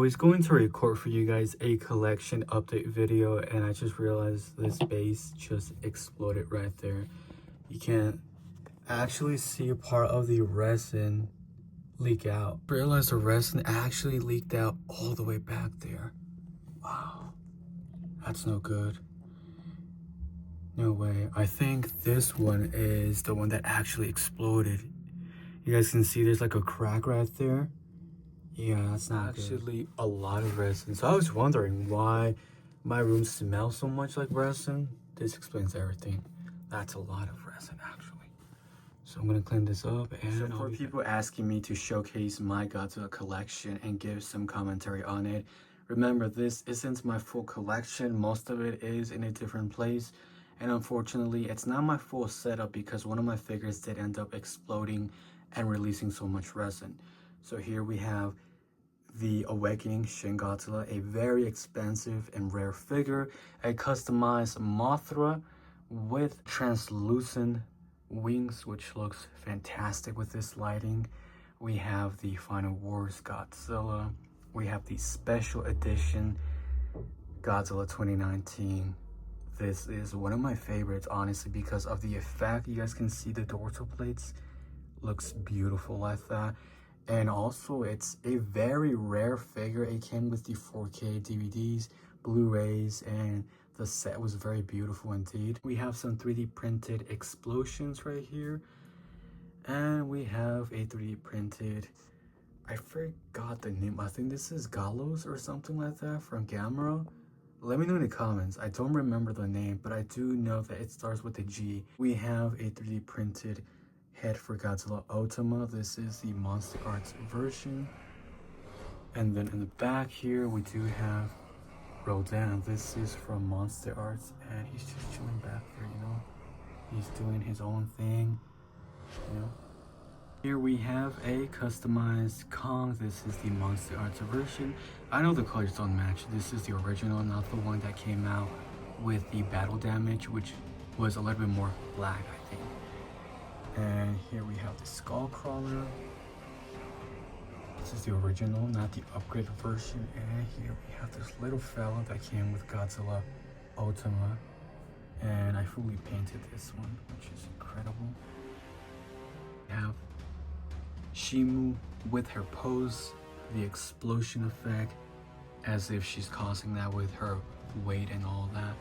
was going to record for you guys a collection update video, and I just realized this base just exploded right there. You can actually see a part of the resin leak out. Realize the resin actually leaked out all the way back there. Wow, that's no good. No way. I think this one is the one that actually exploded. You guys can see there's like a crack right there. Yeah, that's not actually a lot of resin. So I was wondering why my room smells so much like resin. This explains everything. That's a lot of resin actually. So I'm gonna clean this up. And so for people asking me to showcase my Godzilla collection and give some commentary on it, remember this isn't my full collection. Most of it is in a different place. And unfortunately, it's not my full setup because one of my figures did end up exploding and releasing so much resin. So here we have the Awakening Shin Godzilla, a very expensive and rare figure, a customized Mothra with translucent wings, which looks fantastic with this lighting. We have the Final Wars Godzilla. We have the special edition Godzilla 2019. This is one of my favorites, honestly, because of the effect. You guys can see the dorsal plates. Looks beautiful like that. And also, it's a very rare figure. It came with the 4K DVDs, Blu-rays, and the set was very beautiful indeed. We have some 3D printed explosions right here. And we have a 3D printed, I forgot the name. I think this is Galos or something like that from Gamera. Let me know in the comments. I don't remember the name, but I do know that it starts with a G. We have a 3D printed head for Godzilla Ultima. This is the Monster Arts version. And then in the back here, we do have Rodan. This is from Monster Arts, and he's just chilling back there, you know? He's doing his own thing, you know? Here we have a customized Kong. This is the Monster Arts version. I know the colors don't match. This is the original, not the one that came out with the battle damage, which was a little bit more black, I think. And here we have the Skullcrawler. This is the original, not the upgraded version. And here we have this little fella that came with Godzilla Ultima. And I fully painted this one, which is incredible. We have Shimu with her pose, the explosion effect, as if she's causing that with her weight and all that.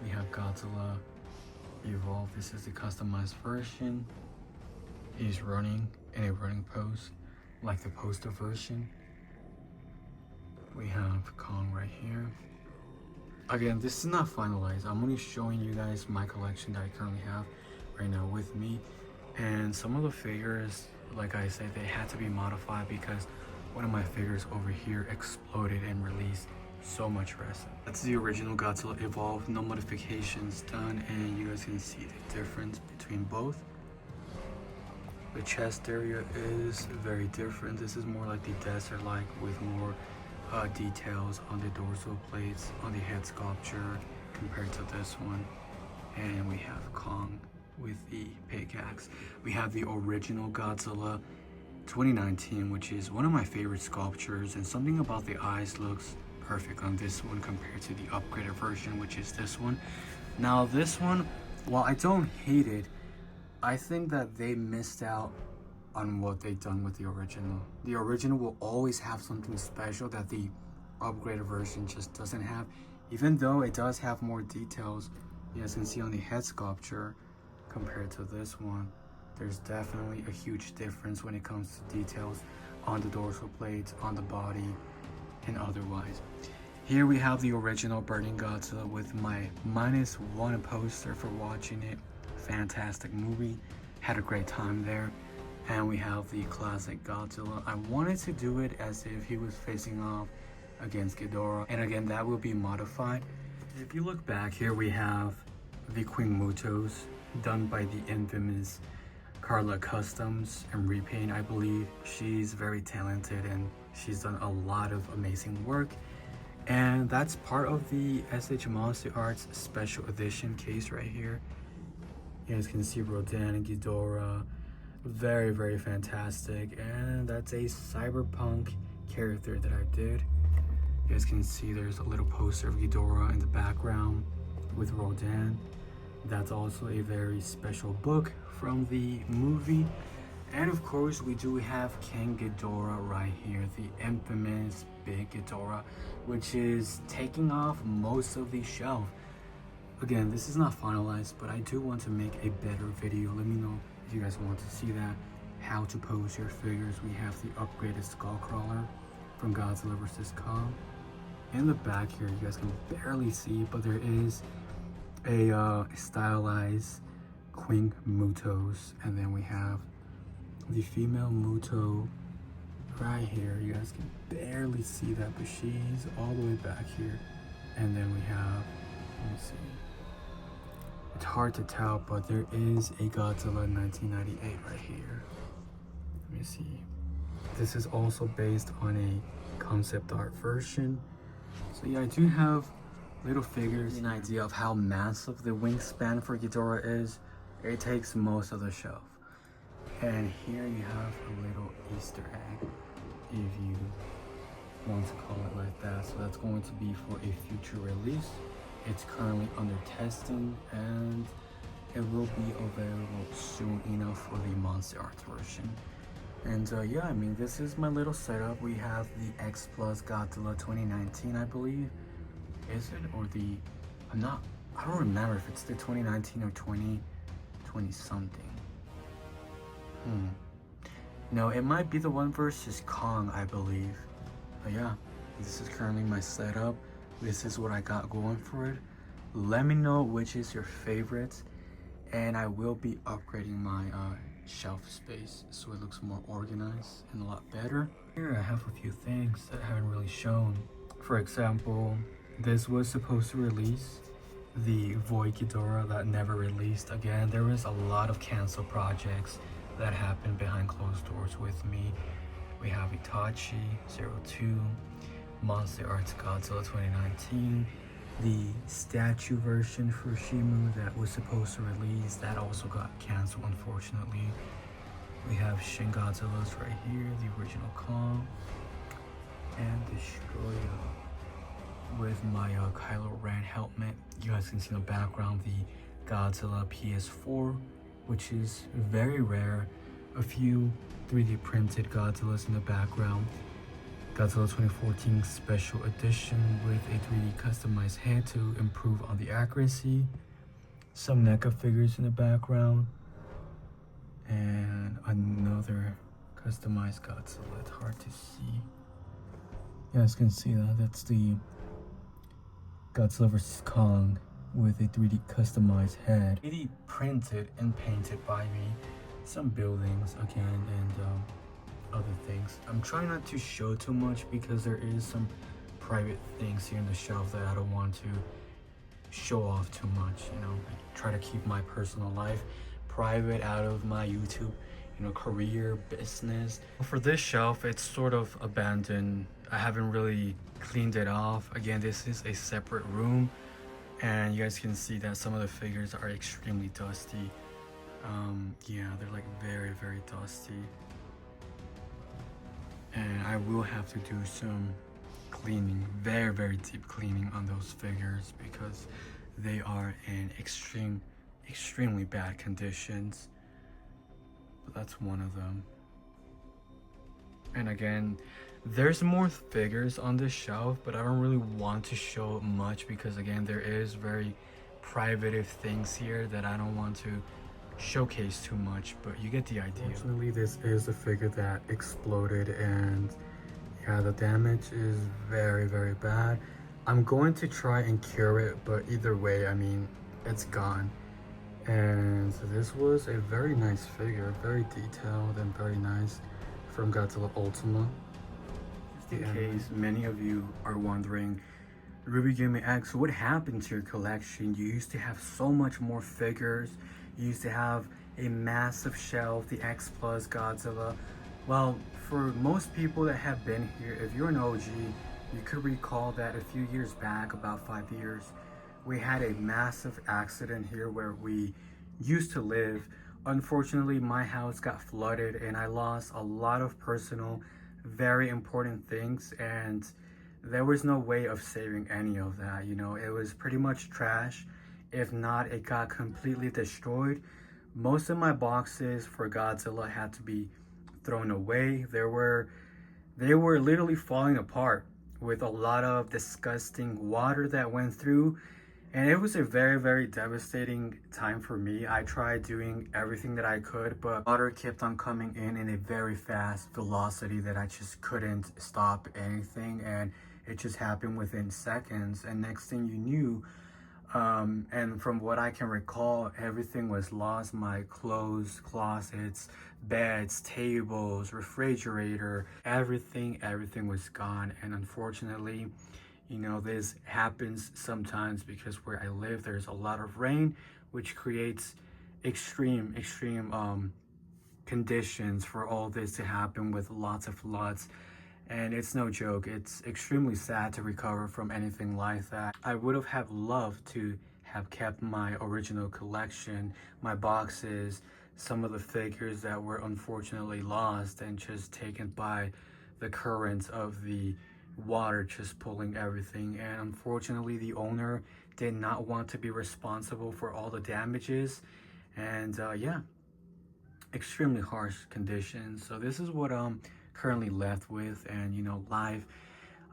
We have Godzilla Evolve. This is the customized version. He's running in a running pose, like the poster version. We have Kong right here. Again, this is not finalized. I'm only showing you guys my collection that I currently have right now with me. And some of the figures, like I said, they had to be modified because one of my figures over here exploded and released so much resin. That's the original Godzilla Evolve, no modifications done, and you guys can see the difference between both. The chest area is very different. This is more like the desert-like with more details on the dorsal plates, on the head sculpture compared to this one. And we have Kong with the pickaxe. We have the original Godzilla 2019, which is one of my favorite sculptures, and something about the eyes looks perfect on this one compared to the upgraded version, which is this one. Now this one, while I don't hate it, I think that they missed out on what they've done with the original. The original will always have something special that the upgraded version just doesn't have, even though it does have more details. You guys can see on the head sculpture compared to this one, there's definitely a huge difference when it comes to details on the dorsal plates, on the body, and otherwise. Here we have the original Burning Godzilla with my -1 poster for watching it. Fantastic movie, had a great time there. And we have the classic Godzilla. I wanted to do it as if he was facing off against Ghidorah, and again, that will be modified. If you look back here, we have the Queen Mutos, done by the infamous Carla Customs and Repaint. I believe she's very talented and she's done a lot of amazing work. And that's part of the SH Monster Arts special edition case right here. You guys can see Rodan and Ghidorah. Very, very fantastic. And that's a cyberpunk character that I did. You guys can see there's a little poster of Ghidorah in the background with Rodan. That's also a very special book from the movie. And of course, we do have King Ghidorah right here, the infamous big Ghidorah, which is taking off most of the shelf. Again, this is not finalized, but I do want to make a better video. Let me know if you guys want to see that. How to pose your figures. We have the upgraded Skullcrawler from Godzilla vs. Kong. In the back here, you guys can barely see, but there is a stylized Queen Mutos, and then we have the female Muto right here. You guys can barely see that, but she's all the way back here. And then we have, let me see, it's hard to tell, but there is a Godzilla 1998 right here. Let me see. This is also based on a concept art version. So yeah, I do have little figures. An idea of how massive the wingspan for Ghidorah is. It takes most of the shelf. And here you have a little Easter egg, if you want to call it like that. So that's going to be for a future release. It's currently under testing, and it will be available soon enough for the Monster Arts version. And yeah, I mean, this is my little setup. We have the X Plus Godzilla 2019, I believe. Is it? Or the, I don't remember if it's the 2019 or 2020 something. No, it might be the one versus Kong, I believe. But yeah, this is currently my setup. This is what I got going for it. Let me know which is your favorite, and I will be upgrading my shelf space so it looks more organized and a lot better. Here I have a few things that I haven't really shown. For example, this was supposed to release the Void Ghidorah that never released. Again, there was a lot of canceled projects that happened behind closed doors with me. We have Itachi 02, Monster Arts Godzilla 2019, the statue version for Shimu that was supposed to release, that also got canceled unfortunately. We have Shin Godzilla's right here, the original Kong, and Destroyer with my Kylo Ren helmet. You guys can see in the background the Godzilla PS4, which is very rare. A few 3D printed Godzillas in the background. Godzilla 2014 special edition with a 3D customized head to improve on the accuracy. Some NECA figures in the background. And another customized Godzilla. It's hard to see. You guys can see that. That's the Godzilla vs. Kong with a 3D customized head. 3D printed and painted by me. Some buildings again, and other things. I'm trying not to show too much because there is some private things here in the shelf that I don't want to show off too much, you know. I try to keep my personal life private out of my YouTube, you know, career, business. For this shelf, it's sort of abandoned. I haven't really cleaned it off. Again, this is a separate room, and you guys can see that some of the figures are extremely dusty. Yeah, they're like very, very dusty. And I will have to do some cleaning, very, very deep cleaning on those figures because they are in extremely bad conditions. But that's one of them. And again, there's more figures on this shelf, but I don't really want to show much because again, there is very private things here that I don't want to showcase too much, but you get the idea. Unfortunately, this is a figure that exploded, and yeah, the damage is very, very bad. I'm going to try and cure it, but either way, I mean, it's gone. And so this was a very nice figure, very detailed and very nice, from Godzilla Ultima. Just in case many of you are wondering, Ruby Gaming X, what happened to your collection? You used to have so much more figures. You used to have a massive shelf, the X Plus Godzilla. Well, for most people that have been here, if you're an OG, you could recall that a few years back, about 5 years, we had a massive accident here where we used to live. Unfortunately, my house got flooded and I lost a lot of personal, very important things, and there was no way of saving any of that. You know, it was pretty much trash. If not, it got completely destroyed. Most of my boxes for Godzilla had to be thrown away. They were literally falling apart with a lot of disgusting water that went through. And it was a very, very devastating time for me. I tried doing everything that I could, but water kept on coming in a very fast velocity that I just couldn't stop anything. And it just happened within seconds. And next thing you knew, and from what I can recall, everything was lost. My clothes, closets, beds, tables, refrigerator, everything was gone. And unfortunately, you know, this happens sometimes because where I live, there's a lot of rain, which creates extreme conditions for all this to happen with lots of floods. And it's no joke. It's extremely sad to recover from anything like that. I would have loved to have kept my original collection, my boxes, some of the figures that were unfortunately lost and just taken by the currents of the water just pulling everything. And unfortunately, the owner did not want to be responsible for all the damages. And yeah, extremely harsh conditions. So this is what I'm currently left with. And you know, life,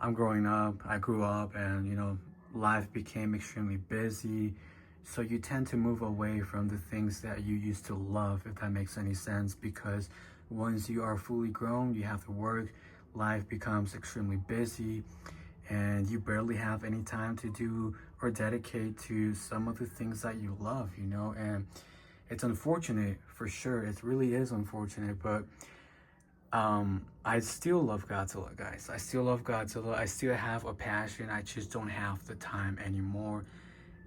I grew up, and you know, life became extremely busy, so you tend to move away from the things that you used to love, if that makes any sense, because once you are fully grown, you have to work, life becomes extremely busy, and you barely have any time to do or dedicate to some of the things that you love, you know. And it's unfortunate, for sure, it really is unfortunate, but I still love Godzilla, guys. I still love Godzilla. I still have a passion. I just don't have the time anymore.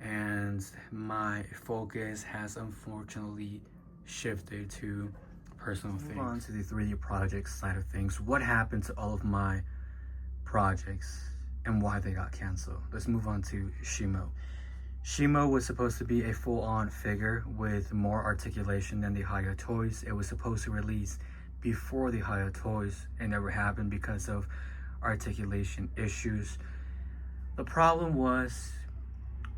And my focus has unfortunately shifted to personal things. Move on to the 3D project side of things. What happened to all of my projects and why they got canceled? Let's move on to Shimo. Shimo was supposed to be a full-on figure with more articulation than the Haya toys. It was supposed to release before the Haya toys. It never happened because of articulation issues. The problem was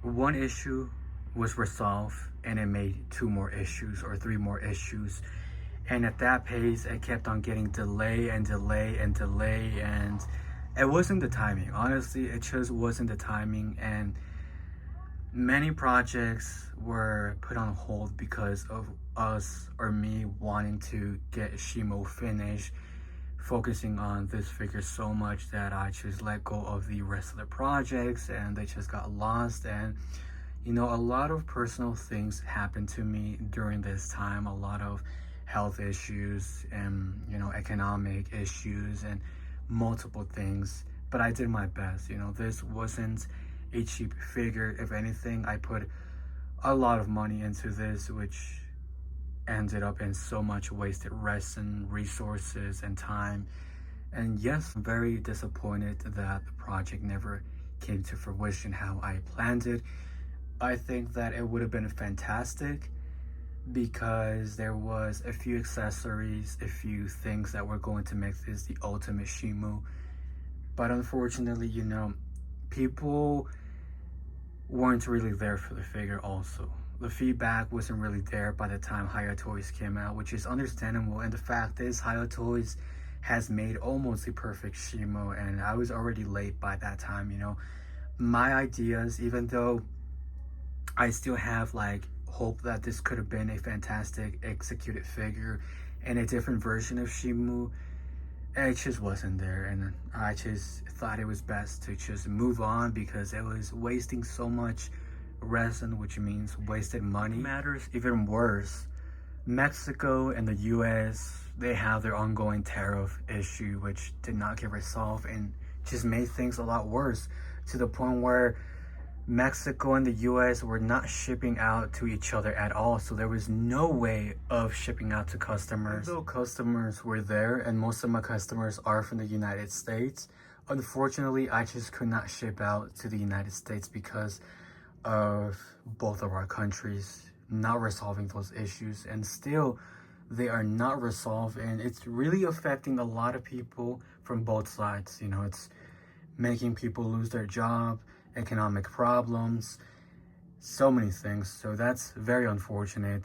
one issue was resolved and it made 2 more issues or 3 more issues, and at that pace it kept on getting delay and it wasn't the timing. Honestly, it just wasn't the timing, and many projects were put on hold because of us or me wanting to get Shimo finished, focusing on this figure so much that I just let go of the rest of the projects and they just got lost. And you know, a lot of personal things happened to me during this time, a lot of health issues and, you know, economic issues and multiple things, but I did my best. You know, this wasn't a cheap figure. If anything, I put a lot of money into this, which ended up in so much wasted resin, resources, and time. And yes, I'm very disappointed that the project never came to fruition how I planned it. I think that it would have been fantastic because there was a few accessories, a few things that were going to make this the ultimate Shimo. But unfortunately, you know, people weren't really there for the figure also. The feedback wasn't really there by the time Haya Toys came out, which is understandable. And the fact is, Haya Toys has made almost a perfect Shimo, and I was already late by that time, you know. My ideas, even though I still have like hope that this could have been a fantastic executed figure and a different version of Shimo, it just wasn't there. And I just thought it was best to just move on because it was wasting so much resin, which means wasted money. Matters even worse, Mexico and the US, they have their ongoing tariff issue, which did not get resolved and just made things a lot worse, to the point where Mexico and the US were not shipping out to each other at all. So there was no way of shipping out to customers. Though customers were there, and most of my customers are from the United States, unfortunately I just could not ship out to the United States because of both of our countries not resolving those issues. And still they are not resolved, and it's really affecting a lot of people from both sides. You know, it's making people lose their job, economic problems, so many things. So that's very unfortunate.